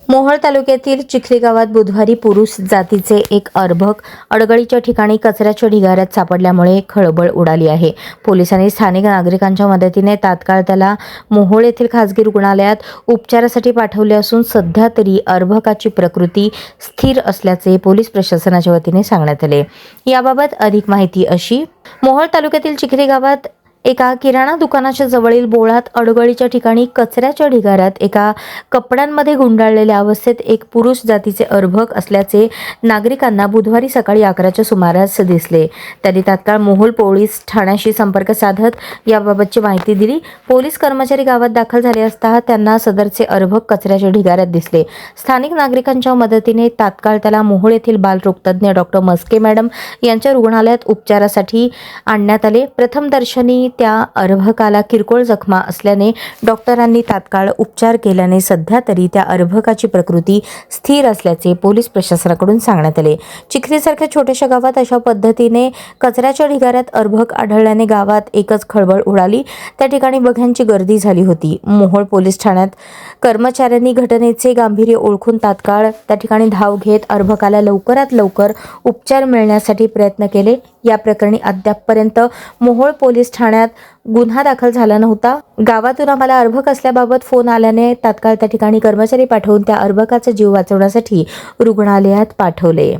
मोहोळ तालुक्यातील चिखली गावात बुधवारी पुरुष जातीचे एक अर्भक अडगळीच्या ठिकाणी कचऱ्याच्या ढिगाऱ्यात सापडल्यामुळे खळबळ उडाली आहे। पोलिसांनी स्थानिक नागरिकांच्या मदतीने तात्काळ त्याला मोहोळ येथील खासगी रुग्णालयात उपचारासाठी पाठवले असून सध्या तरी अर्भकाची प्रकृती स्थिर असल्याचे पोलीस प्रशासनाच्या वतीने सांगण्यात आले। याबाबत अधिक माहिती अशी। मोहोळ तालुक्यातील चिखली गावात एका किराणा दुकानाच्या जवळील बोळात अडगळीच्या ठिकाणी कचऱ्याच्या ढिगाऱ्यात एका कपड्यांमध्ये गुंडाळलेल्या अवस्थेत एक पुरुष जातीचे अर्भक असल्याचे नागरिकांना बुधवारी सकाळी 11च्या सुमारास दिसले। त्यांनी तात्काळ मोहोळ पोलीस ठाण्याशी संपर्क साधत याबाबतची माहिती दिली। पोलीस कर्मचारी गावात दाखल झाले असता त्यांना सदरचे अर्भक कचऱ्याच्या ढिगाऱ्यात दिसले। स्थानिक नागरिकांच्या मदतीने तात्काळ त्याला मोहोळ येथील बालरोगतज्ञ डॉक्टर मस्के मॅडम यांच्या रुग्णालयात उपचारासाठी आणण्यात आले। प्रथमदर्शनी त्या अर्भकाला किरकोळ जखमा असल्याने डॉक्टरांनी तात्काळ उपचार केल्याने सध्या तरी त्या अर्भकाची प्रकृती स्थिर असल्याचे पोलीस प्रशासनाकडून सांगण्यात आले। चिखलीसारख्या छोट्याशा गावात अशा पद्धतीने कचऱ्याच्या ढिगाऱ्यात अर्भक आढळल्याने गावात एकच खळबळ उडाली। त्या ठिकाणी बघ्यांची गर्दी झाली होती। मोहोळ पोलीस ठाण्यात कर्मचाऱ्यांनी घटनेचे गांभीर्य ओळखून तात्काळ त्या ठिकाणी धाव घेत अर्भकाला लवकरात लवकर उपचार मिळण्यासाठी प्रयत्न केले। या प्रकरणी अद्यापपर्यंत मोहोळ पोलीस ठाण्यात गुन्हा दाखल झाला नव्हता। गावातून आम्हाला अर्भक असल्याबाबत फोन आल्याने तात्काळ त्या ठिकाणी कर्मचारी पाठवून त्या अर्भकाचा जीव वाचवण्यासाठी रुग्णालयात पाठवले।